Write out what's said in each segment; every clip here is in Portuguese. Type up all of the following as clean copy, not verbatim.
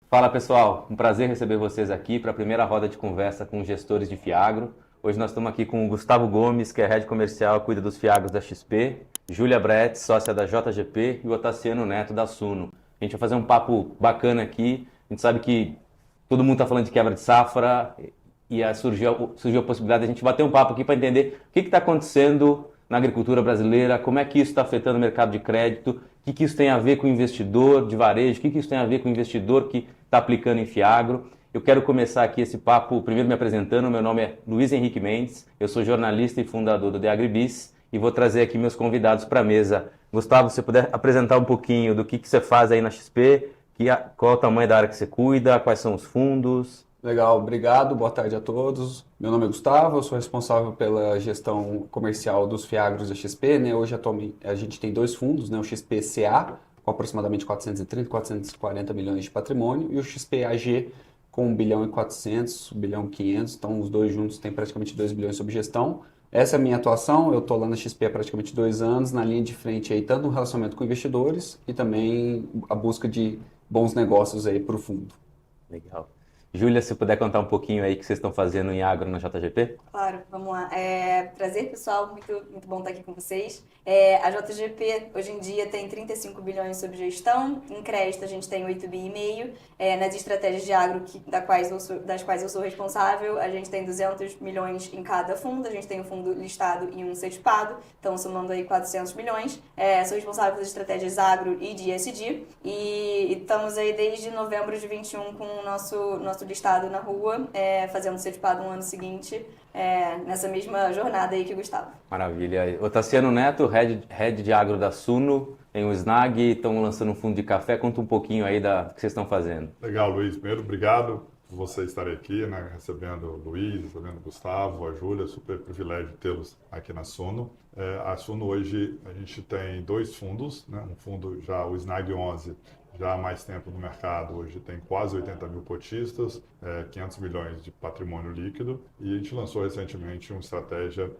Fala pessoal, um prazer receber vocês aqui para a primeira roda de conversa com os gestores de Fiagro. Hoje nós estamos aqui com o Gustavo Gomes, que é Head Comercial, cuida dos Fiagros da XP, Júlia Brett, sócia da JGP e o Otaciano Neto da Suno. A gente vai fazer um papo bacana aqui. A gente sabe que todo mundo está falando de quebra de safra e surgiu a possibilidade de a gente bater um papo aqui para entender o que está acontecendo na agricultura brasileira, como é que isso está afetando o mercado de crédito, o que isso tem a ver com o investidor de varejo, o que isso tem a ver com o investidor que está aplicando em Fiagro. Eu quero começar aqui esse papo, primeiro me apresentando, meu nome é Luiz Henrique Mendes, eu sou jornalista e fundador do The Agribis e vou trazer aqui meus convidados para a mesa. Gustavo, se você puder apresentar um pouquinho do que você faz aí na XP, qual é o tamanho da área que você cuida, quais são os fundos. Legal, obrigado, boa tarde a todos. Meu nome é Gustavo, eu sou responsável pela gestão comercial dos Fiagros da XP, né? Hoje, atualmente, a gente tem dois fundos, né? O XP-CA, com aproximadamente 430, 440 milhões de patrimônio, e o XP-AG, com 1 bilhão e 400, 1 bilhão e 500, então os dois juntos têm praticamente 2 bilhões sob gestão. Essa é a minha atuação, eu estou lá na XP há praticamente 2 anos, na linha de frente aí, tanto no relacionamento com investidores e também a busca de bons negócios aí para o fundo. Legal. Júlia, se puder contar um pouquinho aí o que vocês estão fazendo em agro na JGP? Claro, vamos lá. Prazer, pessoal, muito bom estar aqui com vocês. A JGP hoje em dia tem 35 bilhões sob gestão, em crédito a gente tem 8,5 bi. Nas estratégias de agro das quais eu sou responsável, a gente tem 200 milhões em cada fundo, a gente tem um fundo listado e um certificado, então somando aí 400 milhões. Sou responsável pelas estratégias agro e de ESG e estamos aí desde novembro de 21 com o nosso listado na rua, fazendo certificado no ano seguinte, nessa mesma jornada aí que o Gustavo. Maravilha. Otaciano Neto, head de agro da Suno, tem o Snag, estão lançando um fundo de café. Conta um pouquinho aí do que vocês estão fazendo. Legal, Luiz. Primeiro, obrigado por você estarem aqui, né, recebendo o Luiz, recebendo o Gustavo, a Júlia. Super privilégio tê-los aqui na Suno. A Suno hoje, a gente tem dois fundos, né, um fundo já, o Snag 11, já há mais tempo no mercado, hoje tem quase 80 mil cotistas, 500 milhões de patrimônio líquido, e a gente lançou recentemente uma estratégia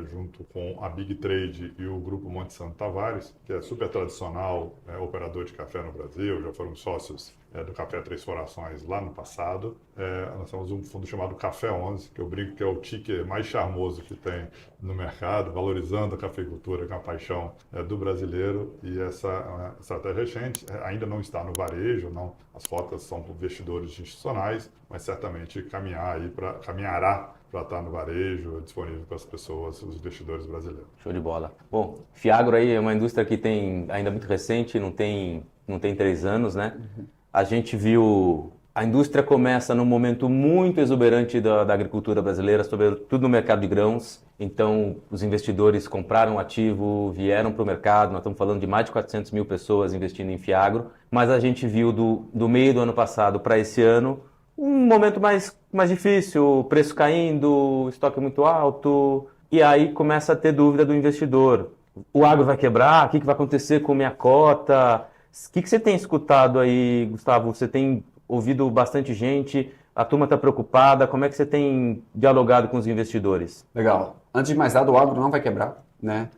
junto com a Big Trade e o Grupo Monte Santo Tavares, que é super tradicional, operador de café no Brasil, já foram sócios do Café Três Corações lá no passado. Nós temos um fundo chamado Café 11, que eu brinco que é o ticker mais charmoso que tem no mercado, valorizando a cafeicultura com a paixão do brasileiro, e essa estratégia recente ainda não está no varejo, não, as cotas são para investidores institucionais, mas certamente caminhará para estar no varejo, disponível para as pessoas, os investidores brasileiros. Show de bola. Bom, Fiagro aí é uma indústria que tem ainda muito recente, não tem 3 anos, né? A gente viu a indústria começa num momento muito exuberante da agricultura brasileira, sobretudo no mercado de grãos. Então, os investidores compraram ativo, vieram para o mercado. Nós estamos falando de mais de 400 mil pessoas investindo em Fiagro. Mas a gente viu do meio do ano passado para esse ano um momento mais difícil, preço caindo, estoque muito alto. E aí começa a ter dúvida do investidor. O agro vai quebrar? O que vai acontecer com minha cota? O que você tem escutado aí, Gustavo? Você tem ouvido bastante gente, a turma está preocupada, como é que você tem dialogado com os investidores? Legal. Antes de mais nada, o agro não vai quebrar, né?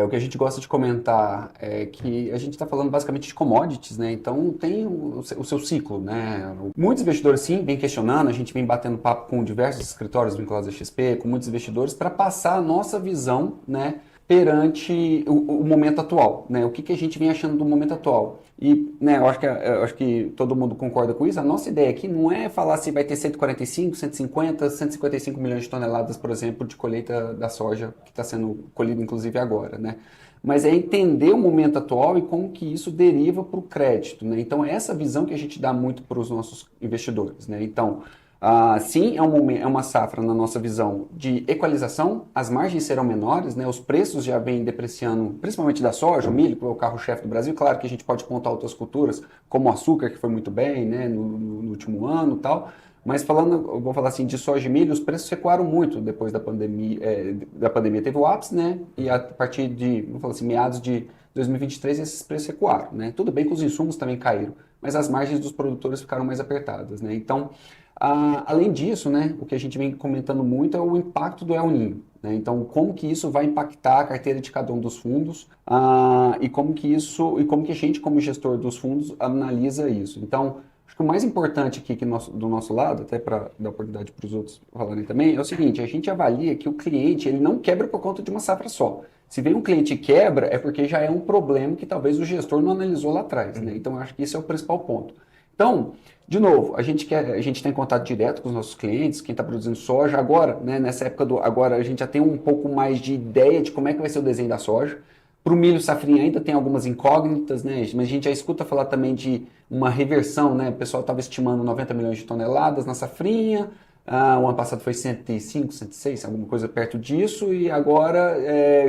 O que a gente gosta de comentar é que a gente está falando basicamente de commodities, né? Então tem o seu ciclo, né? Muitos investidores sim vêm questionando, a gente vem batendo papo com diversos escritórios vinculados à XP, com muitos investidores, para passar a nossa visão, né, perante o momento atual, né? O que a gente vem achando do momento atual. E, né, eu acho que todo mundo concorda com isso. A nossa ideia aqui não é falar se vai ter 145, 150, 155 milhões de toneladas, por exemplo, de colheita da soja, que está sendo colhida inclusive agora, né? Mas é entender o momento atual e como que isso deriva para o crédito, né? Então, é essa visão que a gente dá muito para os nossos investidores, né? Então, sim, é uma safra, na nossa visão, de equalização, as margens serão menores, né? Os preços já vêm depreciando, principalmente da soja, o milho, que é o carro-chefe do Brasil. Claro que a gente pode contar outras culturas, como o açúcar, que foi muito bem, né, no último ano e tal, mas eu vou falar assim, de soja e milho, os preços recuaram muito depois da pandemia. Teve o ápice, né, e a partir de, vou falar assim, meados de 2023, esses preços recuaram, né? Tudo bem que os insumos também caíram, mas as margens dos produtores ficaram mais apertadas, né? Então, além disso, né, o que a gente vem comentando muito é o impacto do El Niño, né? Então, como que isso vai impactar a carteira de cada um dos fundos, e como que a gente, como gestor dos fundos, analisa isso. Então, Acho que o mais importante aqui do nosso lado, até para dar oportunidade para os outros falarem também, é o seguinte, a gente avalia que o cliente ele não quebra por conta de uma safra só. Se vem um cliente e quebra, é porque já é um problema que talvez o gestor não analisou lá atrás, né? Então, eu acho que esse é o principal ponto. Então, de novo, a gente tem contato direto com os nossos clientes, quem está produzindo soja. Agora, né, nessa época agora a gente já tem um pouco mais de ideia de como é que vai ser o desenho da soja. Para o milho safrinha ainda tem algumas incógnitas, né? Mas a gente já escuta falar também de uma reversão, né? O pessoal estava estimando 90 milhões de toneladas na safrinha. O ano passado foi 105, 106, alguma coisa perto disso, e agora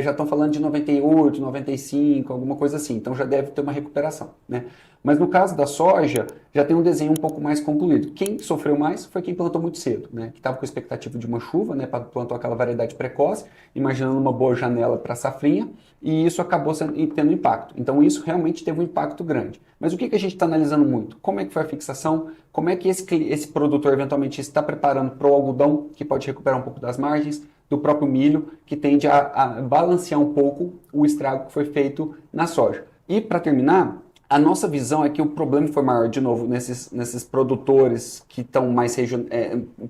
já estão falando de 98, 95, alguma coisa assim. Então já deve ter uma recuperação, né? Mas no caso da soja, já tem um desenho um pouco mais concluído. Quem sofreu mais foi quem plantou muito cedo, né? Que estava com expectativa de uma chuva, né? Plantou aquela variedade precoce, imaginando uma boa janela para a safrinha, e isso acabou tendo impacto. Então isso realmente teve um impacto grande. Mas o que a gente está analisando muito? Como é que foi a fixação? Como é que esse produtor eventualmente está preparando para o algodão, que pode recuperar um pouco das margens, do próprio milho, que tende a balancear um pouco o estrago que foi feito na soja. E para terminar, a nossa visão é que o problema foi maior, de novo, nesses produtores que estão mais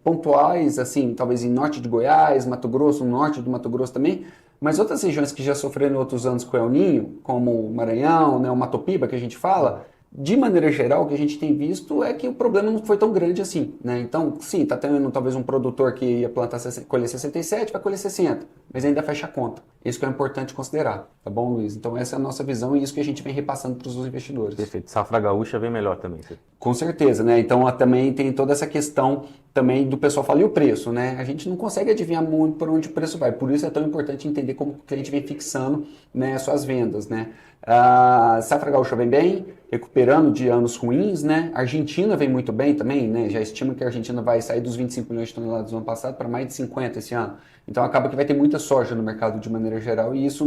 pontuais, assim, talvez em norte de Goiás, Mato Grosso, norte do Mato Grosso também, mas outras regiões que já sofreram em outros anos com o El Niño, como o Maranhão, né, o Mato Piba, que a gente fala, de maneira geral, o que a gente tem visto é que o problema não foi tão grande assim, né? Então, sim, está tendo talvez um produtor que ia colher 67, vai colher 60, mas ainda fecha a conta. Isso que é importante considerar, tá bom, Luiz? Então, essa é a nossa visão e isso que a gente vem repassando para os investidores. Perfeito. Safra gaúcha vem melhor também. Com certeza, né? Então, também tem toda essa questão também do pessoal falar, e o preço, né? A gente não consegue adivinhar muito por onde o preço vai, por isso é tão importante entender como o cliente vem fixando, né, suas vendas, né? A safra gaúcha vem bem, recuperando de anos ruins, né? A Argentina vem muito bem também, né? Já estima que a Argentina vai sair dos 25 milhões de toneladas do ano passado para mais de 50 esse ano. Então acaba que vai ter muita soja no mercado de maneira geral e isso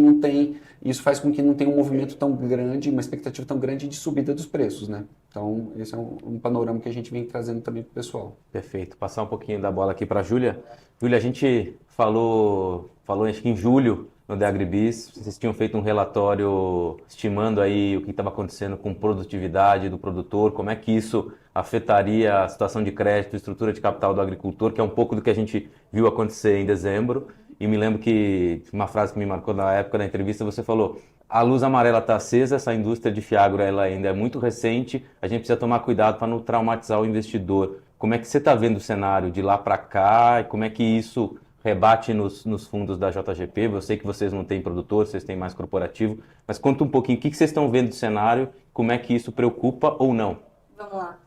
faz com que não tenha um movimento tão grande, uma expectativa tão grande de subida dos preços, né? Então esse é um panorama que a gente vem trazendo também para o pessoal. Perfeito. Passar um pouquinho da bola aqui para a Júlia. Júlia, a gente falou acho que em julho, no The Agribiz, vocês tinham feito um relatório estimando aí o que estava acontecendo com produtividade do produtor, como é que isso afetaria a situação de crédito, estrutura de capital do agricultor, que é um pouco do que a gente viu acontecer em dezembro. E me lembro que uma frase que me marcou na época da entrevista, você falou: a luz amarela está acesa, essa indústria de Fiagro ela ainda é muito recente, a gente precisa tomar cuidado para não traumatizar o investidor. Como é que você está vendo o cenário de lá para cá e como é que isso rebate nos fundos da JGP? Eu sei que vocês não têm produtor, vocês têm mais corporativo, mas conta um pouquinho, o que vocês estão vendo do cenário, como é que isso preocupa ou não? Vamos lá.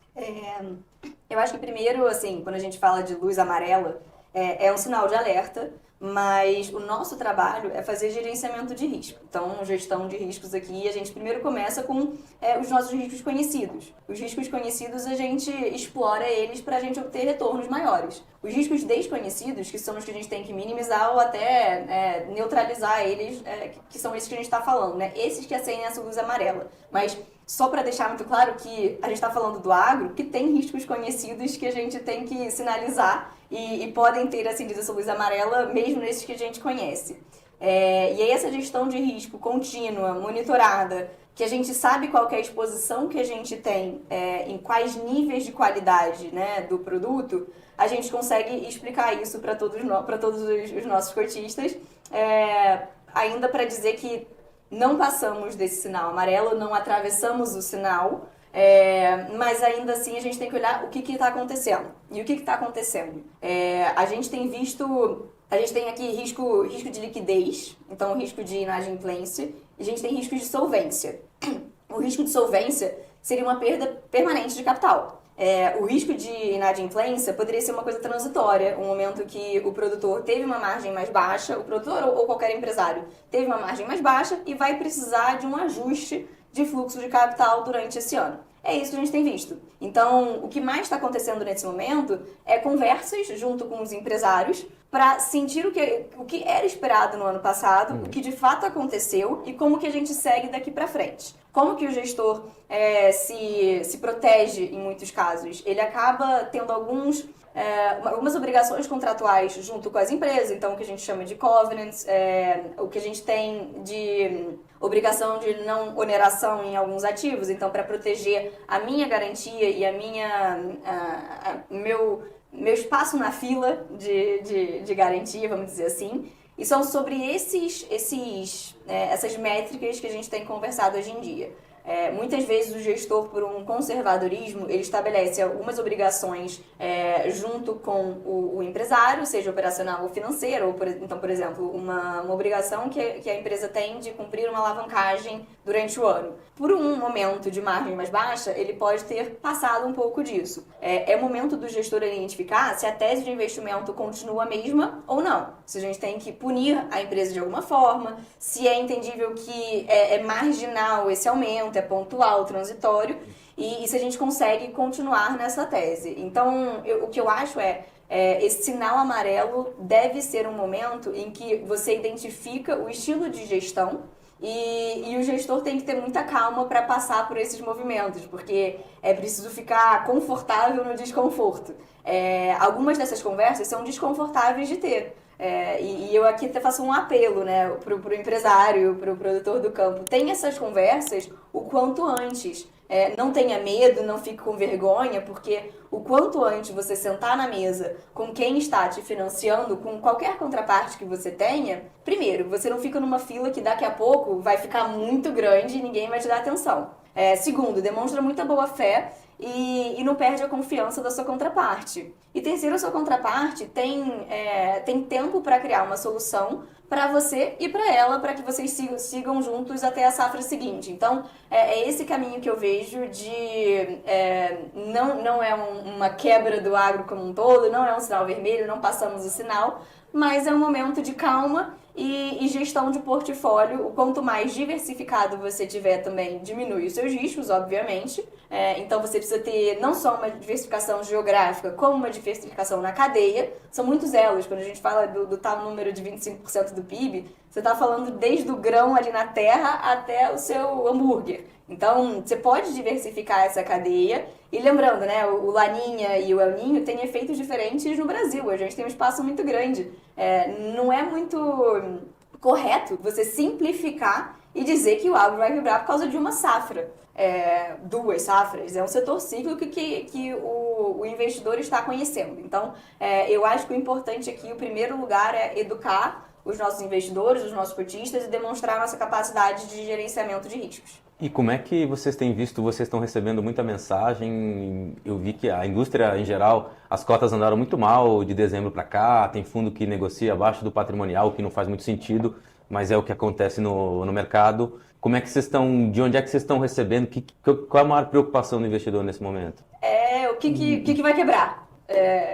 Eu acho que primeiro, assim, quando a gente fala de luz amarela, é um sinal de alerta, mas o nosso trabalho é fazer gerenciamento de risco. Então, gestão de riscos aqui, a gente primeiro começa com os nossos riscos conhecidos. Os riscos conhecidos, a gente explora eles para a gente obter retornos maiores. Os riscos desconhecidos, que são os que a gente tem que minimizar ou até neutralizar eles, que são esses que a gente está falando, né? Esses que acendem essa luz amarela. Mas só para deixar muito claro que a gente está falando do agro, que tem riscos conhecidos que a gente tem que sinalizar e podem ter acendido essa luz amarela mesmo nesses que a gente conhece. E aí essa gestão de risco contínua, monitorada, que a gente sabe qual que é a exposição que a gente tem, em quais níveis de qualidade, né, do produto, a gente consegue explicar isso para todos os nossos cotistas, ainda para dizer que não passamos desse sinal amarelo, não atravessamos o sinal, mas ainda assim a gente tem que olhar o que está acontecendo. E o que está acontecendo? A gente tem aqui risco de liquidez, então risco de inadimplência, e a gente tem risco de solvência. O risco de solvência seria uma perda permanente de capital. O risco de inadimplência poderia ser uma coisa transitória, um momento que o produtor teve uma margem mais baixa, o produtor ou qualquer empresário teve uma margem mais baixa e vai precisar de um ajuste de fluxo de capital durante esse ano. É isso que a gente tem visto. Então, o que mais está acontecendo nesse momento é conversas junto com os empresários para sentir o que era esperado no ano passado, o que de fato aconteceu e como que a gente segue daqui para frente. Como que o gestor se protege em muitos casos? Ele acaba tendo algumas obrigações contratuais junto com as empresas, então o que a gente chama de covenants, o que a gente tem de obrigação de não oneração em alguns ativos, então para proteger a minha garantia e meu espaço na fila de garantia, vamos dizer assim. E são sobre essas métricas que a gente tem conversado hoje em dia. Muitas vezes o gestor, por um conservadorismo, ele estabelece algumas obrigações junto com o empresário, seja operacional ou financeiro. Então, por exemplo, uma obrigação que a empresa tem de cumprir uma alavancagem durante o ano. Por um momento de margem mais baixa, ele pode ter passado um pouco disso. É o momento do gestor identificar se a tese de investimento continua a mesma ou não. Se a gente tem que punir a empresa de alguma forma, se é entendível que é marginal esse aumento, é pontual, transitório, e se a gente consegue continuar nessa tese. Então, o que eu acho esse sinal amarelo deve ser um momento em que você identifica o estilo de gestão e o gestor tem que ter muita calma para passar por esses movimentos, porque é preciso ficar confortável no desconforto. Algumas dessas conversas são desconfortáveis de ter. E eu aqui até faço um apelo, né, pro empresário, pro produtor do campo. Tenha essas conversas o quanto antes. Não tenha medo, não fique com vergonha, porque o quanto antes você sentar na mesa com quem está te financiando, com qualquer contraparte que você tenha, primeiro, você não fica numa fila que daqui a pouco vai ficar muito grande e ninguém vai te dar atenção. Segundo, demonstra muita boa fé e não perde a confiança da sua contraparte. E terceiro, a sua contraparte tem tempo para criar uma solução para você e para ela, para que vocês sigam juntos até a safra seguinte. Então, é esse caminho que eu vejo de... não é uma quebra do agro como um todo, não é um sinal vermelho, não passamos o sinal, mas é um momento de calma e gestão de portfólio. O quanto mais diversificado você tiver também, diminui os seus riscos, obviamente. Então você precisa ter não só uma diversificação geográfica, como uma diversificação na cadeia. São muitos elos. Quando a gente fala do tal número de 25% do PIB, você está falando desde o grão ali na terra até o seu hambúrguer. Então, você pode diversificar essa cadeia. E lembrando, né, o Laninha e o El Niño têm efeitos diferentes no Brasil. A gente tem um espaço muito grande. Não é muito correto você simplificar e dizer que o agro vai vibrar por causa de uma safra. 2 safras. É um setor cíclico que o investidor está conhecendo. Então, eu acho que o importante aqui, o primeiro lugar, é educar os nossos investidores, os nossos cotistas e demonstrar a nossa capacidade de gerenciamento de riscos. E como é que vocês têm visto, vocês estão recebendo muita mensagem? Eu vi que a indústria em geral, as cotas andaram muito mal de dezembro para cá, tem fundo que negocia abaixo do patrimonial, que não faz muito sentido, mas é o que acontece no mercado. Como é que vocês estão, de onde é que vocês estão recebendo? Qual é a maior preocupação do investidor nesse momento? O que vai quebrar?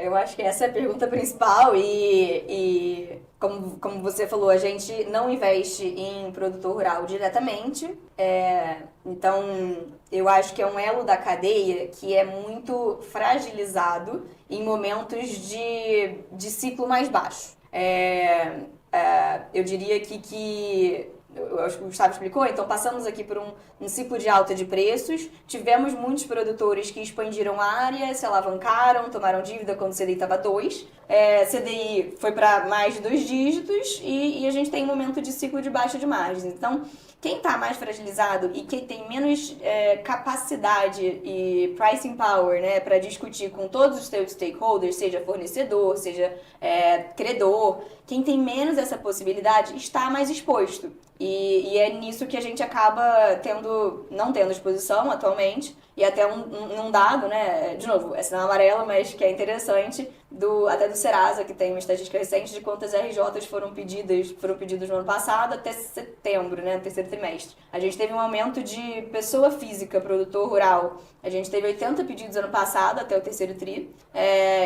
Eu acho que essa é a pergunta principal e como você falou, a gente não investe em produtor rural diretamente, então eu acho que é um elo da cadeia que é muito fragilizado em momentos de ciclo mais baixo. Eu diria que eu acho que o Gustavo explicou, então passamos aqui por um ciclo de alta de preços, tivemos muitos produtores que expandiram área, se alavancaram, tomaram dívida quando o CDI estava 2, CDI foi para mais de 2 dígitos e a gente tem um momento de ciclo de baixa de margens. Então, quem está mais fragilizado e quem tem menos capacidade e pricing power, né, para discutir com todos os seus stakeholders, seja fornecedor, seja credor, quem tem menos essa possibilidade está mais exposto. E é nisso que a gente acaba não tendo exposição atualmente, e até um dado, né, de novo, é sinal amarelo, mas que é interessante, até do Serasa, que tem uma estatística recente de quantas RJs foram pedidas no ano passado até setembro, né, no terceiro trimestre. A gente teve um aumento de pessoa física, produtor rural, a gente teve 80 pedidos ano passado, até o terceiro tri,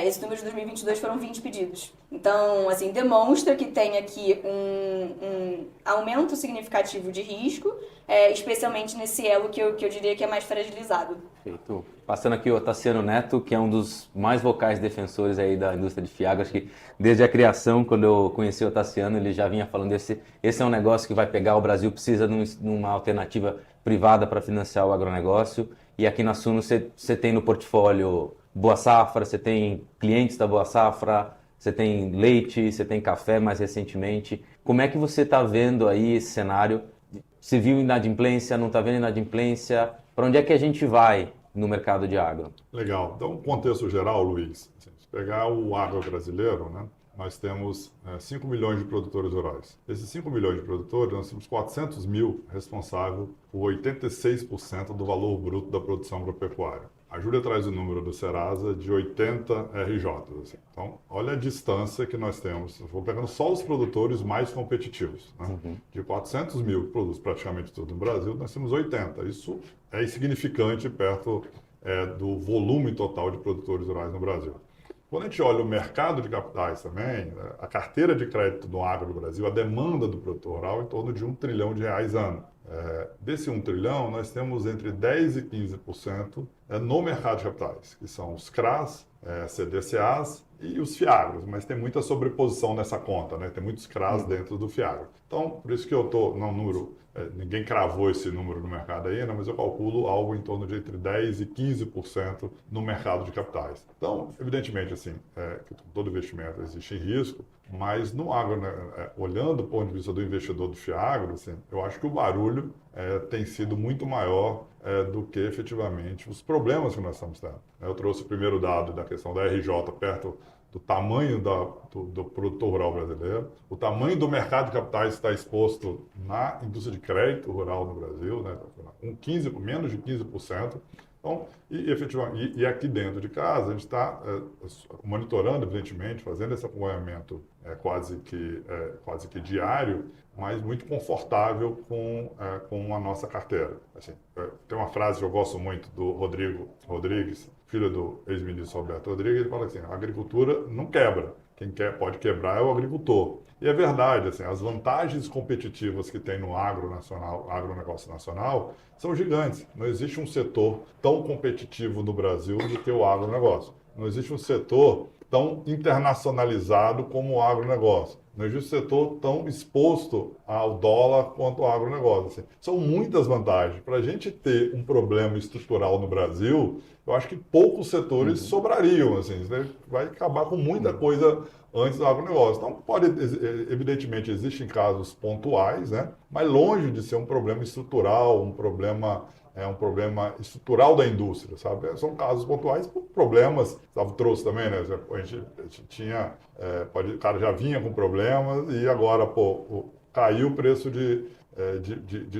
esse número de 2022 foram 20 pedidos. Então, assim, demonstra que tem aqui um aumento significativo de risco especialmente nesse elo que eu diria que é mais fragilizado. Perfeito. Passando aqui o Tassiano Neto, que é um dos mais vocais defensores aí da indústria de Fiagro. Acho que desde a criação, quando eu conheci o Tassiano, ele já vinha falando esse é um negócio que vai pegar, o Brasil precisa de uma alternativa privada para financiar o agronegócio. E aqui na Suno você tem no portfólio Boa Safra, você tem clientes da Boa Safra, você tem leite, você tem café mais recentemente. Como é que você está vendo aí esse cenário? Você viu inadimplência, não está vendo inadimplência? Para onde é que a gente vai no mercado de agro? Legal. Então, um contexto geral, Luiz, assim, se pegar o agro brasileiro, né, nós temos 5 milhões de produtores rurais. Esses 5 milhões de produtores, nós temos 400 mil responsáveis por 86% do valor bruto da produção agropecuária. A Júlia traz o número do Serasa de 80 RJs. Assim. Então, olha a distância que nós temos. Vou pegando só os produtores mais competitivos. Né? De 400 mil que produz praticamente tudo no Brasil, nós temos 80. Isso é insignificante perto do volume total de produtores rurais no Brasil. Quando a gente olha o mercado de capitais também, a carteira de crédito do agro do Brasil, a demanda do produtor rural é em torno de R$1 trilhão ano. Desse 1 trilhão, nós temos entre 10% e 15% no mercado de capitais, que são os CRAs, CDCAs e os FIAGROS, mas tem muita sobreposição nessa conta, né? Tem muitos CRAs dentro do FIAGRO. Então, por isso que eu estou no número, ninguém cravou esse número no mercado ainda, mas eu calculo algo em torno de entre 10% e 15% no mercado de capitais. Então, evidentemente, assim, que todo investimento existe risco, mas no agro, né, olhando do ponto de vista do investidor do FIAGRO, assim, eu acho que o barulho tem sido muito maior do que efetivamente os problemas que nós estamos tendo. Eu trouxe o primeiro dado da questão da RJ perto do tamanho do produtor rural brasileiro, o tamanho do mercado de capitais está exposto na indústria de crédito rural no Brasil, né, com menos de 15%. Então, efetivamente, e aqui dentro de casa, a gente está monitorando, evidentemente, fazendo esse acompanhamento quase que diário, mas muito confortável com a nossa carteira. Assim, tem uma frase que eu gosto muito do Rodrigo Rodrigues, filho do ex-ministro Roberto Rodrigues, ele fala assim, a agricultura não quebra, quem pode quebrar é o agricultor. E é verdade, assim, as vantagens competitivas que tem no agronegócio nacional são gigantes. Não existe um setor tão competitivo no Brasil do que o agronegócio. Não existe um setor tão internacionalizado como o agronegócio. Não existe um setor tão exposto ao dólar quanto o agronegócio. Assim. São muitas vantagens. Para a gente ter um problema estrutural no Brasil, eu acho que poucos setores sobrariam. Assim, vai acabar com muita coisa antes do agronegócio. Então, evidentemente, existem casos pontuais, né? Mas longe de ser um problema estrutural, um problema estrutural da indústria, sabe? São casos pontuais por problemas, Gustavo trouxe também, né? A gente tinha, o cara já vinha com problemas e agora, caiu o preço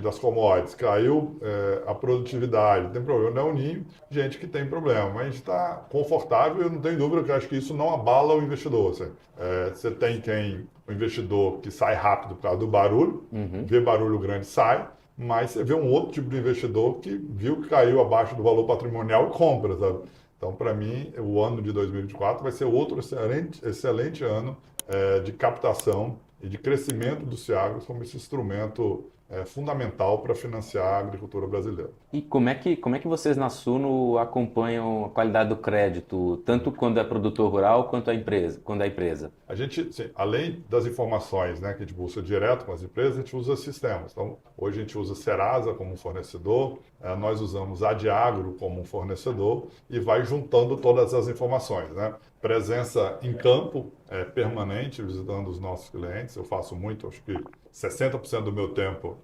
das commodities, caiu a produtividade, tem problema, não é o ninho, gente que tem problema, mas a gente está confortável, eu não tenho dúvida que eu acho que isso não abala o investidor. Assim. Você tem o investidor que sai rápido por causa do barulho, vê barulho grande, sai, mas você vê um outro tipo de investidor que viu que caiu abaixo do valor patrimonial e compra, sabe? Então, para mim, o ano de 2024 vai ser outro excelente ano de captação e de crescimento dos FIAGROS como esse instrumento fundamental para financiar a agricultura brasileira. E como é que vocês na Suno acompanham a qualidade do crédito, tanto quando é produtor rural quanto quando é empresa? A gente, sim, além das informações, né, que a gente busca direto com as empresas, a gente usa sistemas. Então, hoje a gente usa Serasa como um fornecedor, nós usamos Adiagro como um fornecedor e vai juntando todas as informações, né? Presença em campo permanente, visitando os nossos clientes. Eu faço muito, acho que 60% do meu tempo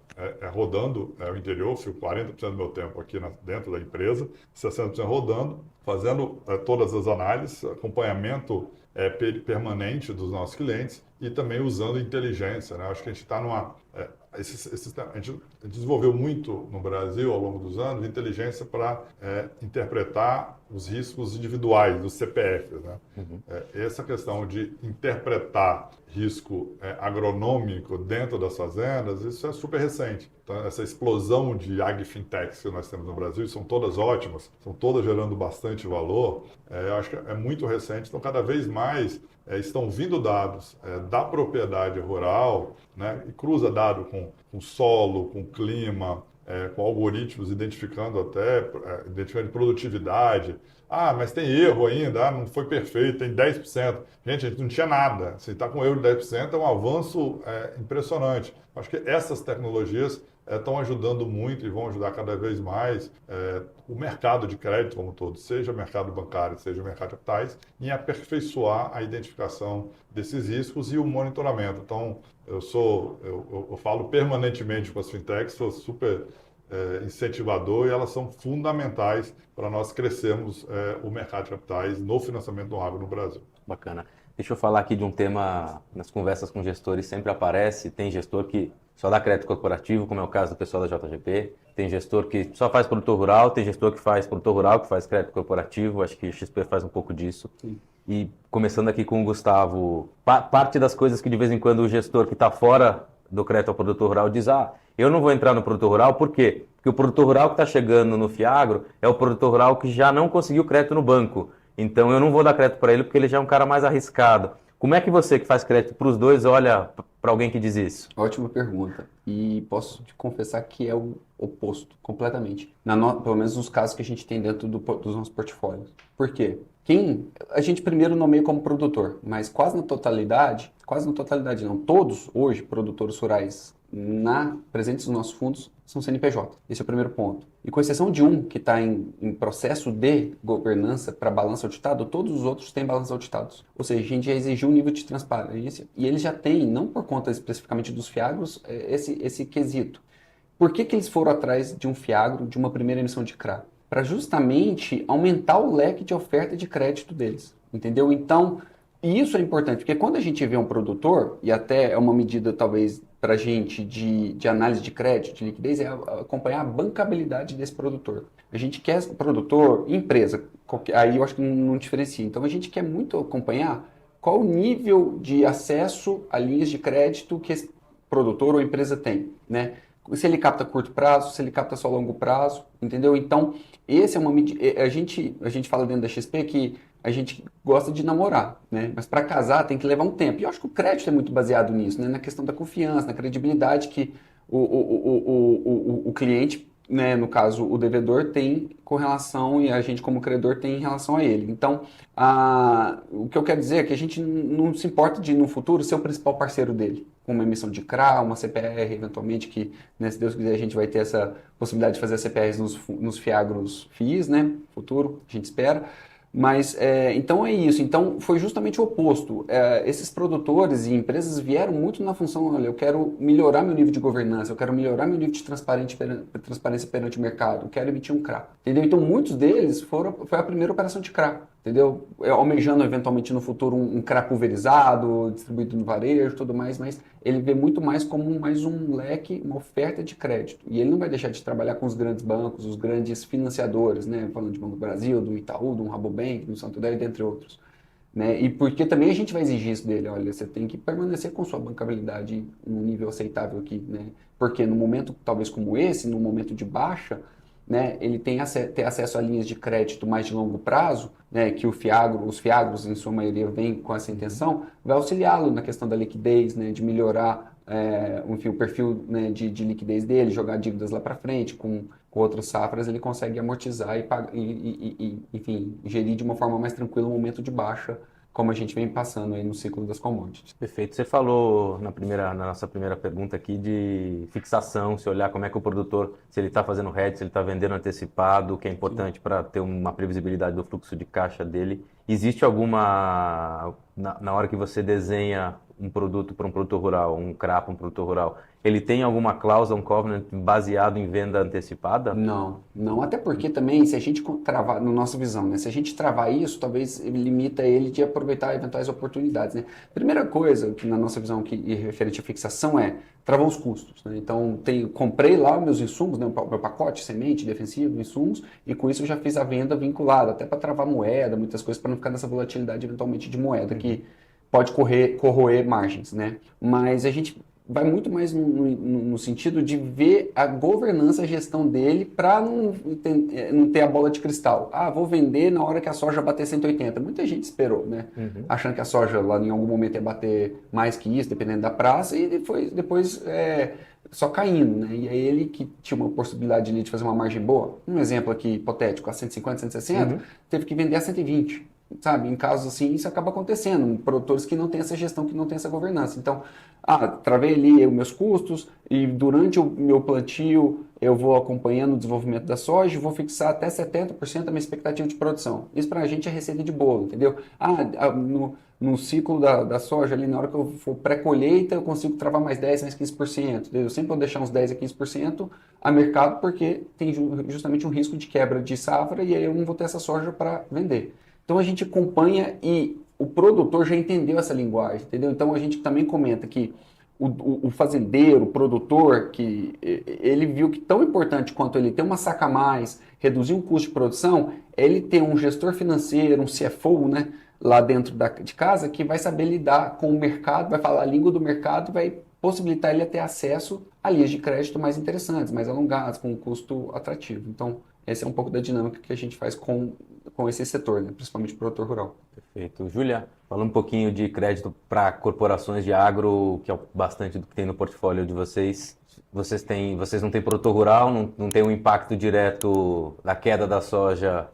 rodando o interior, fico 40% do meu tempo aqui dentro da empresa, 60% rodando, fazendo todas as análises, acompanhamento permanente dos nossos clientes e também usando inteligência. Né? Acho que a gente está a gente desenvolveu muito no Brasil ao longo dos anos inteligência para interpretar os riscos individuais dos CPFs. Né? Essa questão de interpretar risco agronômico dentro das fazendas, isso é super recente. Então, essa explosão de agfintechs que nós temos no Brasil, são todas ótimas, são todas gerando bastante valor, eu acho que é muito recente. Então, cada vez mais estão vindo dados da propriedade rural, né, e cruza dado com solo, com clima, com algoritmos identificando produtividade. Ah, mas tem erro ainda, não foi perfeito, tem 10%. Gente, a gente não tinha nada. Se está com erro de 10%, é um avanço impressionante. Acho que essas tecnologias estão ajudando muito e vão ajudar cada vez mais o mercado de crédito como um todo, seja o mercado bancário, seja o mercado de capitais, em aperfeiçoar a identificação desses riscos e o monitoramento. Então, eu falo permanentemente com as fintechs, sou super incentivador e elas são fundamentais para nós crescermos o mercado de capitais no financiamento do agro no Brasil. Bacana. Deixa eu falar aqui de um tema, nas conversas com gestores sempre aparece, tem gestor que só dá crédito corporativo, como é o caso do pessoal da JGP, tem gestor que só faz produtor rural, tem gestor que faz produtor rural, que faz crédito corporativo, acho que o XP faz um pouco disso. Sim. E começando aqui com o Gustavo, parte das coisas que de vez em quando o gestor que está fora do crédito ao produtor rural diz, eu não vou entrar no produtor rural, por quê? Porque o produtor rural que está chegando no Fiagro é o produtor rural que já não conseguiu crédito no banco. Então eu não vou dar crédito para ele porque ele já é um cara mais arriscado. Como é que você que faz crédito para os dois olha para alguém que diz isso? Ótima pergunta. E posso te confessar que é o oposto, completamente. Pelo menos nos casos que a gente tem dentro dos nossos portfólios. Por quê? A gente primeiro nomeia como produtor, mas quase na totalidade não, todos hoje produtores rurais presentes nos nossos fundos são CNPJ. Esse é o primeiro ponto. E com exceção de um que está em processo de governança para balanço auditado, todos os outros têm balanços auditados. Ou seja, a gente já exigiu um nível de transparência e eles já têm, não por conta especificamente dos fiagros, esse quesito. Por que eles foram atrás de um fiagro, de uma primeira emissão de CRA? Para justamente aumentar o leque de oferta de crédito deles, entendeu? Então, isso é importante, porque quando a gente vê um produtor, e até é uma medida talvez para a gente de análise de crédito, de liquidez, é acompanhar a bancabilidade desse produtor. A gente quer produtor, empresa, aí eu acho que não diferencia. Então, a gente quer muito acompanhar qual o nível de acesso a linhas de crédito que esse produtor ou empresa tem, né? Se ele capta curto prazo, se ele capta só longo prazo, entendeu? Então, esse é uma medida. A gente fala dentro da XP que a gente gosta de namorar, né? Mas para casar tem que levar um tempo. E eu acho que o crédito é muito baseado nisso, né? Na questão da confiança, na credibilidade que o cliente, né? No caso, o devedor tem com relação e a gente como credor tem em relação a ele. Então, o que eu quero dizer é que a gente não se importa de, no futuro, ser o principal parceiro dele. Com uma emissão de CRA, uma CPR, eventualmente, que, né, se Deus quiser, a gente vai ter essa possibilidade de fazer as CPRs nos fiagros FIIs, né? Futuro, a gente espera. Mas, então é isso. Então, foi justamente o oposto. Esses produtores e empresas vieram muito na função, olha, eu quero melhorar meu nível de governança, eu quero melhorar meu nível de transparência perante o mercado, eu quero emitir um CRA. Entendeu? Então, muitos deles foi a primeira operação de CRA. Entendeu? Almejando eventualmente no futuro um CRA pulverizado, distribuído no varejo e tudo mais, mas ele vê muito mais como mais um leque, uma oferta de crédito. E ele não vai deixar de trabalhar com os grandes bancos, os grandes financiadores, né? Falando de Banco do Brasil, do Itaú, do Rabobank, do Santander, dentre outros. Né? E porque também a gente vai exigir isso dele, olha, você tem que permanecer com sua bancabilidade num nível aceitável aqui, né? Porque no momento talvez como esse, no momento de baixa, né, ele tem ter acesso a linhas de crédito mais de longo prazo, né, que os fiagros em sua maioria vêm com essa intenção, vai auxiliá-lo na questão da liquidez, né, de melhorar enfim, o perfil, né, de liquidez dele, jogar dívidas lá para frente, com outras safras ele consegue amortizar e enfim, gerir de uma forma mais tranquila o momento de baixa, como a gente vem passando aí no ciclo das commodities. Perfeito. Você falou na nossa primeira pergunta aqui de fixação, se olhar como é que o produtor, se ele está fazendo hedge, se ele está vendendo antecipado, que é importante para ter uma previsibilidade do fluxo de caixa dele. Existe alguma, na hora que você desenha um produto para um produtor rural, um CRA para um produtor rural, ele tem alguma cláusula, um covenant baseado em venda antecipada? Não, até porque também, se a gente travar, na nossa visão, né, se a gente travar isso, talvez limita ele de aproveitar eventuais oportunidades, né? Primeira coisa, que na nossa visão que referente à fixação travar os custos, né? Então, comprei lá meus insumos, né, meu pacote, semente, defensivo, insumos, e com isso eu já fiz a venda vinculada, até para travar moeda, muitas coisas, para não ficar nessa volatilidade eventualmente de moeda, que pode corroer margens, né? Mas a gente vai muito mais no sentido de ver a governança, a gestão dele, para não ter a bola de cristal. Vou vender na hora que a soja bater 180. Muita gente esperou, né? Achando que a soja lá em algum momento ia bater mais que isso, dependendo da praça, e depois só caindo, né? E aí ele que tinha uma possibilidade ali de fazer uma margem boa, um exemplo aqui hipotético, a 150, 160, teve que vender a 120, sabe? Em casos assim, isso acaba acontecendo, produtores que não têm essa gestão, que não têm essa governança. Então, travei ali os meus custos e durante o meu plantio eu vou acompanhando o desenvolvimento da soja e vou fixar até 70% da minha expectativa de produção. Isso para a gente é receita de bolo, entendeu? No ciclo da soja, ali na hora que eu for pré-colheita, eu consigo travar mais 10, mais 15%. Eu sempre vou deixar uns 10 a 15% a mercado, porque tem justamente um risco de quebra de safra e aí eu não vou ter essa soja para vender. Então a gente acompanha e o produtor já entendeu essa linguagem, entendeu? Então a gente também comenta que o fazendeiro, o produtor, que ele viu que tão importante quanto ele ter uma saca a mais, reduzir o custo de produção, é ele ter um gestor financeiro, um CFO, né, lá dentro de casa, que vai saber lidar com o mercado, vai falar a língua do mercado e vai possibilitar ele a ter acesso a linhas de crédito mais interessantes, mais alongadas, com um custo atrativo. Então, essa é um pouco da dinâmica que a gente faz com esse setor, né, principalmente o produtor rural. Perfeito. Júlia, fala um pouquinho de crédito para corporações de agro, que é bastante do que tem no portfólio de vocês. Vocês não têm produtor rural, não tem um impacto direto da queda da soja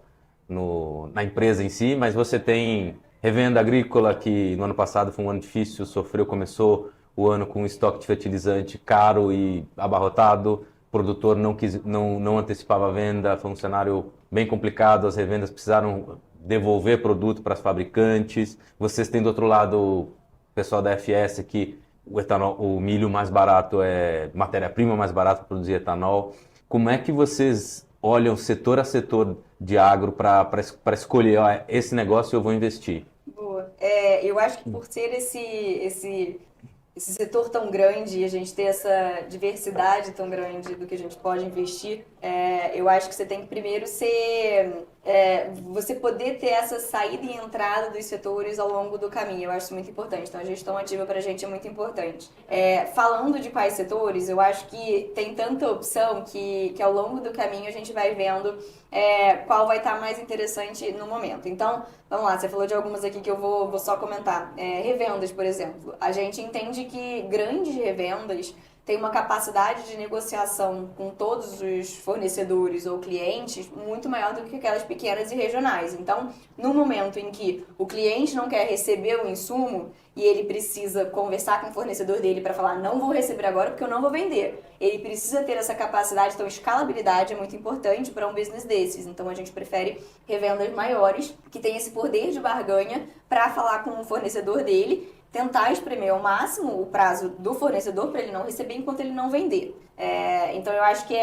na empresa em si, mas você tem revenda agrícola, que no ano passado foi um ano difícil, começou o ano com um estoque de fertilizante caro e abarrotado, o produtor não antecipava a venda, foi um cenário bem complicado, as revendas precisaram devolver produto para os fabricantes. Vocês têm do outro lado o pessoal da FS, que o milho mais barato é matéria-prima mais barata para produzir etanol. Como é que vocês olham setor a setor de agro para escolher, esse negócio eu vou investir? Boa. Eu acho que por ser esse setor tão grande e a gente ter essa diversidade tão grande do que a gente pode investir, eu acho que você tem que primeiro você poder ter essa saída e entrada dos setores ao longo do caminho. Eu acho isso muito importante. Então, a gestão ativa para a gente é muito importante. Falando de quais setores, eu acho que tem tanta opção que ao longo do caminho a gente vai vendo qual vai estar mais interessante no momento. Então, vamos lá, você falou de algumas aqui que eu vou só comentar. Revendas, por exemplo. A gente entende que grandes revendas têm uma capacidade de negociação com todos os fornecedores ou clientes muito maior do que aquelas pequenas e regionais. Então, no momento em que o cliente não quer receber o insumo e ele precisa conversar com o fornecedor dele para falar, não vou receber agora porque eu não vou vender. Ele precisa ter essa capacidade, então escalabilidade é muito importante para um business desses. Então a gente prefere revendas maiores, que tem esse poder de barganha para falar com o fornecedor dele, tentar espremer ao máximo o prazo do fornecedor para ele não receber enquanto ele não vender. Então eu acho que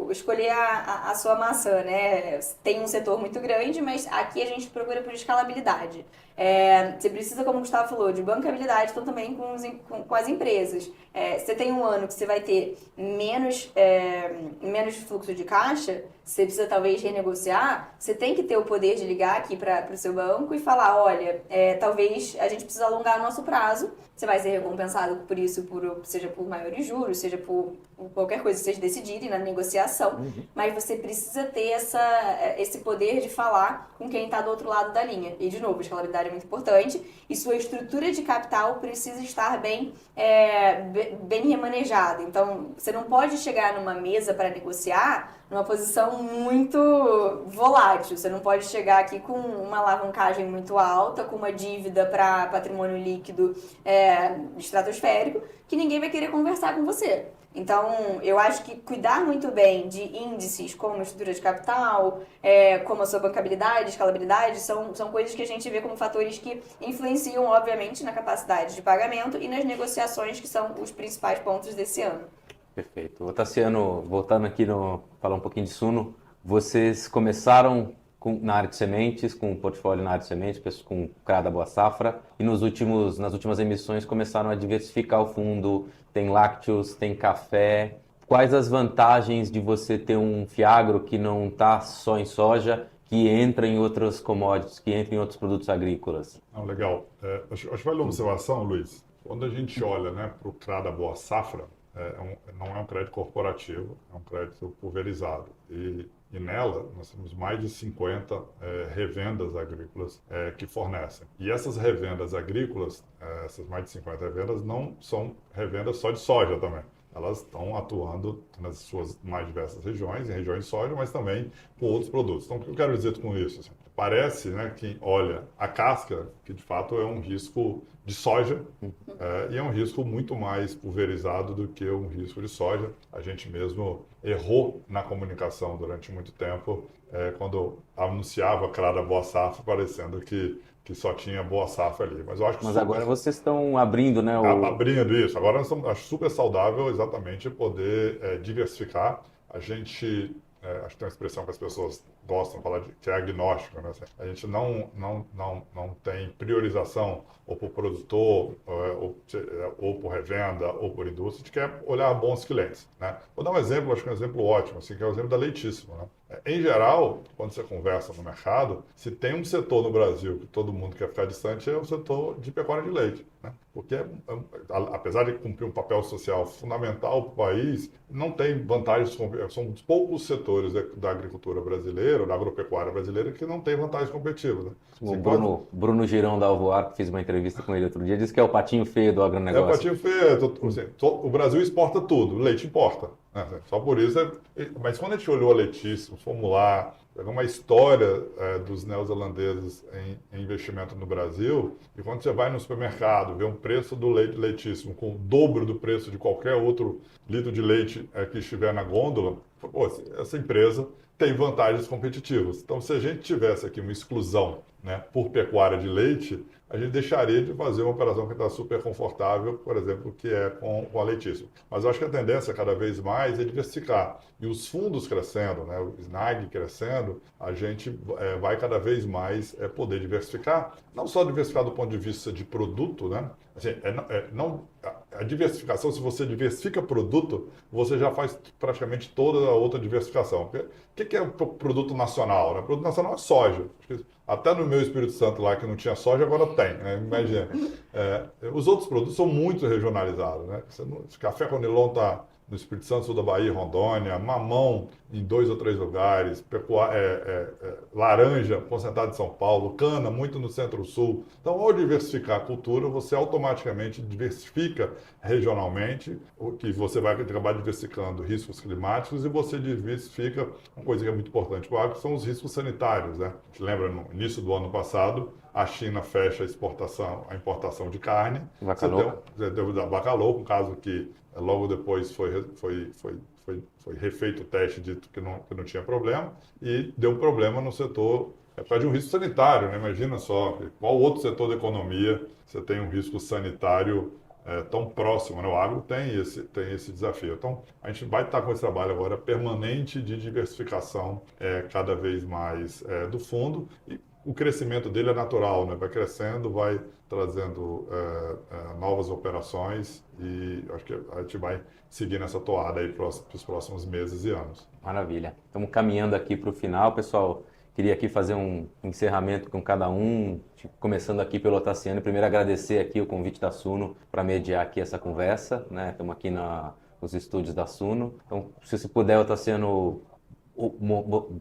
escolher a sua maçã, né? Tem um setor muito grande, mas aqui a gente procura por escalabilidade. Você precisa, como o Gustavo falou, de bancabilidade, então também com as empresas. Você tem um ano que você vai ter menos fluxo de caixa, você precisa talvez renegociar, você tem que ter o poder de ligar aqui para o seu banco e falar, olha, talvez a gente precisa alongar o nosso prazo, você vai ser recompensado por isso, seja por maiores juros, seja por qualquer coisa que vocês decidirem na negociação, mas você precisa ter esse poder de falar com quem está do outro lado da linha. E, de novo, a escalabilidade é muito importante e sua estrutura de capital precisa estar bem remanejada. Então, você não pode chegar numa mesa para negociar numa posição muito volátil. Você não pode chegar aqui com uma alavancagem muito alta, com uma dívida para patrimônio líquido estratosférico, que ninguém vai querer conversar com você. Então, eu acho que cuidar muito bem de índices como estrutura de capital, como a sua bancabilidade, escalabilidade, são coisas que a gente vê como fatores que influenciam, obviamente, na capacidade de pagamento e nas negociações, que são os principais pontos desse ano. Perfeito. Tassiano, voltando aqui falar um pouquinho de Suno, vocês começaram na área de sementes, com o portfólio na área de sementes, com CRADA Boa Safra, e nas últimas emissões começaram a diversificar o fundo, tem lácteos, tem café. Quais as vantagens de você ter um Fiagro que não está só em soja, que entra em outras commodities, que entra em outros produtos agrícolas? Legal. Acho que vale uma observação, Luiz. Quando a gente olha para o CRADA Boa Safra, não é um crédito corporativo, é um crédito pulverizado. E nela, nós temos mais de 50 revendas agrícolas que fornecem. E essas revendas agrícolas, essas mais de 50 revendas, não são revendas só de soja também. elas estão atuando nas suas mais diversas regiões, em regiões de soja, mas também com outros produtos. Então, o que eu quero dizer com isso? Assim, parece, né, que olha a casca, que de fato é um risco de soja, e é um risco muito mais pulverizado do que um risco de soja. A gente mesmo errou na comunicação durante muito tempo, quando anunciava a clara boa safra, parecendo que só tinha boa safra ali. Mas eu acho que Mas agora vocês estão abrindo, né? abrindo isso. Agora nós estamos, acho super saudável exatamente poder diversificar. A gente, acho que tem uma expressão que as pessoas gostam de falar, que é agnóstico, né? A gente não tem priorização ou por produtor, ou por revenda, ou por indústria. A gente quer olhar bons clientes, né? Vou dar um exemplo, acho que é um exemplo ótimo, assim, que é o exemplo da Leitíssimo, né? Em geral, quando você conversa no mercado, se tem um setor no Brasil que todo mundo quer ficar distante, é o setor de pecuária de leite, né? Porque, apesar de cumprir um papel social fundamental para o país, não tem vantagens, são poucos setores da agricultura brasileira, da agropecuária brasileira, que não tem vantagens competitivas, né? O Bruno Girão da Alvoar, que fiz uma entrevista com ele outro dia, disse que é o patinho feio do É o agronegócio. patinho feio. Assim, o Brasil exporta tudo, leite importa, né? Só por isso. Mas quando a gente olhou a Leitíssimo, fomos lá, pegou uma história dos neozelandeses em investimento no Brasil, e quando você vai no supermercado, vê um preço do leite Leitíssimo com o dobro do preço de qualquer outro litro de leite que estiver na gôndola, pô, essa empresa tem vantagens competitivas. Então, se a gente tivesse aqui uma exclusão, né, por pecuária de leite, a gente deixaria de fazer uma operação que está super confortável, por exemplo, que é com a Leitíssimo. Mas eu acho que a tendência cada vez mais é diversificar. E os fundos crescendo, né, o SNAG crescendo, a gente vai cada vez mais poder diversificar. Não só diversificar do ponto de vista de produto, né? Assim, a diversificação, se você diversifica produto, você já faz praticamente toda a outra diversificação. O que é o produto nacional, né? O produto nacional é soja. Até no meu Espírito Santo lá, que não tinha soja, agora tem, né? Imagina. Os outros produtos são muito regionalizados, né? Café Conilon está no Espírito Santo, sul da Bahia, Rondônia, mamão em 2 ou 3 lugares, laranja concentrada em São Paulo, cana muito no centro-sul. Então, ao diversificar a cultura, você automaticamente diversifica regionalmente, o que você vai acabar diversificando riscos climáticos e você diversifica uma coisa que é muito importante para o agro, que são os riscos sanitários, né? A gente lembra, no início do ano passado, a China fecha a importação de carne. Vaca louca. Da vaca louca, um caso que logo depois foi refeito o teste, dito que não tinha problema, e deu um problema no setor, por causa de um risco sanitário, né? Imagina só, qual outro setor da economia você tem um risco sanitário tão próximo, né? O agro tem esse desafio. Então, a gente vai estar com esse trabalho agora permanente de diversificação cada vez mais do fundo, e o crescimento dele é natural, né? Vai crescendo, vai trazendo novas operações, e acho que a gente vai seguir nessa toada aí para os próximos meses e anos. Maravilha. Estamos caminhando aqui para o final, pessoal. Queria aqui fazer um encerramento com cada um, começando aqui pelo Otaciano. Primeiro agradecer aqui o convite da Suno para mediar aqui essa conversa, né? Estamos aqui nos estúdios da Suno. Então, se você puder, Otaciano,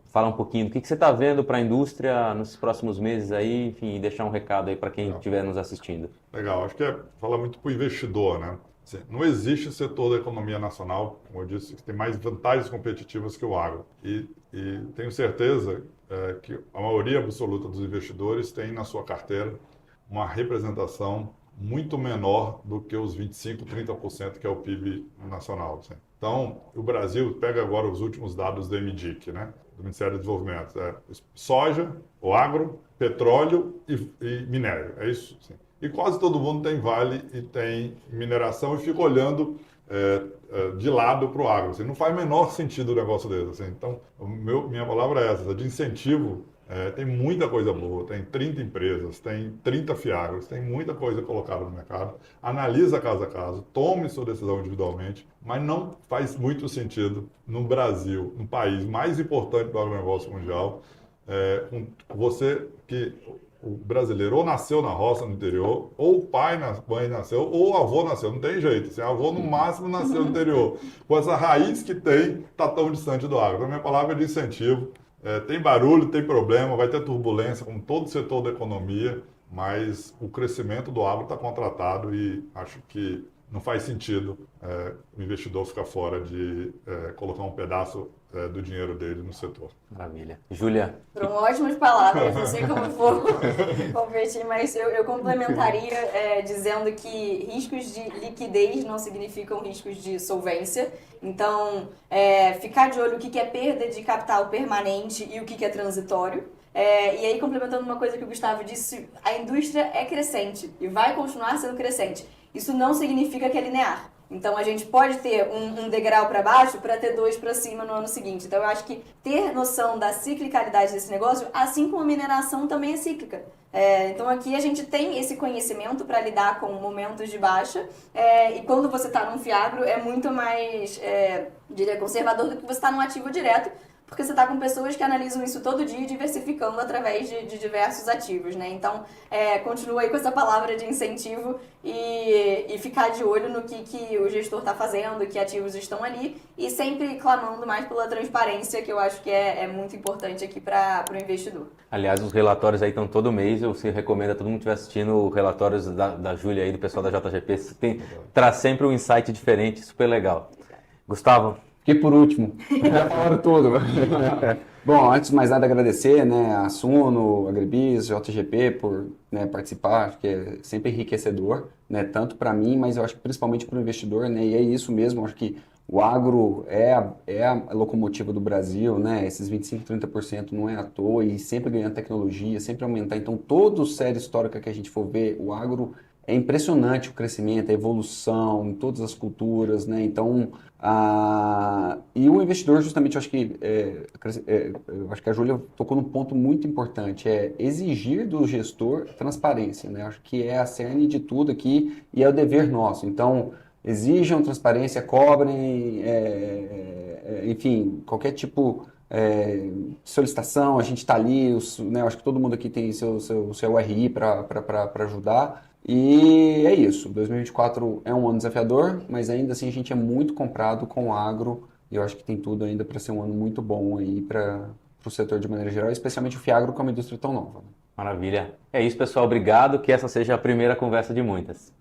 falar um pouquinho do que você está vendo para a indústria nos próximos meses aí, enfim, e deixar um recado aí para quem estiver nos assistindo. Legal, acho que falar muito para o investidor, né? Assim, não existe setor da economia nacional, como eu disse, que tem mais vantagens competitivas que o agro. E tenho certeza que a maioria absoluta dos investidores tem na sua carteira uma representação muito menor do que os 25%, 30% que é o PIB nacional. Assim. Então, o Brasil, pega agora os últimos dados do MDIC, né, do Ministério do Desenvolvimento, soja, o agro, petróleo e minério, é isso. Assim. E quase todo mundo tem vale e tem mineração e fica olhando de lado para o agro. Assim, não faz o menor sentido o negócio desse. Assim. Então, minha palavra é essa, de incentivo. Tem muita coisa boa, tem 30 empresas, tem 30 fiagros, tem muita coisa colocada no mercado. Analisa caso a caso, tome sua decisão individualmente, mas não faz muito sentido no Brasil, no país mais importante do agronegócio mundial, você que o brasileiro ou nasceu na roça, no interior, ou o pai, mãe nasceu, ou o avô nasceu, não tem jeito. Assim, o avô no máximo nasceu no interior. Com essa raiz que tem, está tão distante do agro. Então, a minha palavra é de incentivo. Tem barulho, tem problema, vai ter turbulência, como todo setor da economia, mas o crescimento do agro está contratado e acho que não faz sentido o investidor ficar fora de colocar um pedaço do dinheiro dele no setor. Maravilha. Júlia? Foram ótimas palavras, não sei como for convertir, mas eu complementaria dizendo que riscos de liquidez não significam riscos de solvência. Então, ficar de olho o que é perda de capital permanente e o que é transitório. E aí, complementando uma coisa que o Gustavo disse, a indústria é crescente e vai continuar sendo crescente. Isso não significa que é linear. Então, a gente pode ter um degrau para baixo para ter 2 para cima no ano seguinte. Então, eu acho que ter noção da ciclicalidade desse negócio, assim como a mineração também é cíclica. Então, aqui a gente tem esse conhecimento para lidar com momentos de baixa. E quando você está num fiagro, é muito mais, diria, conservador do que você está num ativo direto, porque você está com pessoas que analisam isso todo dia, diversificando através de diversos ativos, né? Então, continua aí com essa palavra de incentivo e ficar de olho no que o gestor está fazendo, que ativos estão ali, e sempre clamando mais pela transparência, que eu acho que é muito importante aqui para o investidor. Aliás, os relatórios aí estão todo mês, eu recomendo a todo mundo que estiver assistindo relatórios da Júlia aí, do pessoal da JGP, traz sempre um insight diferente, super legal. Gustavo? Fiquei por último, já falaram tudo. Bom, antes de mais nada agradecer, né, a Suno, a Agribiz, JGP por, né, participar, acho que é sempre enriquecedor, né, tanto para mim, mas eu acho que principalmente para o investidor, né, e é isso mesmo, acho que o agro é a locomotiva do Brasil, né, esses 25%, 30% não é à toa, e sempre ganhando tecnologia, sempre aumentar, então toda série histórica que a gente for ver, o agro é impressionante o crescimento, a evolução em todas as culturas, né? Então, e o investidor, justamente, eu acho que a Júlia tocou num ponto muito importante, é exigir do gestor transparência, né? Acho que é a cerne de tudo aqui e é o dever nosso. Então, exijam transparência, cobrem, enfim, qualquer tipo de solicitação, a gente está ali, né? Acho que todo mundo aqui tem seu RI para ajudar. E é isso, 2024 é um ano desafiador, mas ainda assim a gente é muito comprado com o agro e eu acho que tem tudo ainda para ser um ano muito bom aí para o setor de maneira geral, especialmente o Fiagro, que é uma indústria tão nova. Maravilha. É isso, pessoal. Obrigado. Que essa seja a primeira conversa de muitas.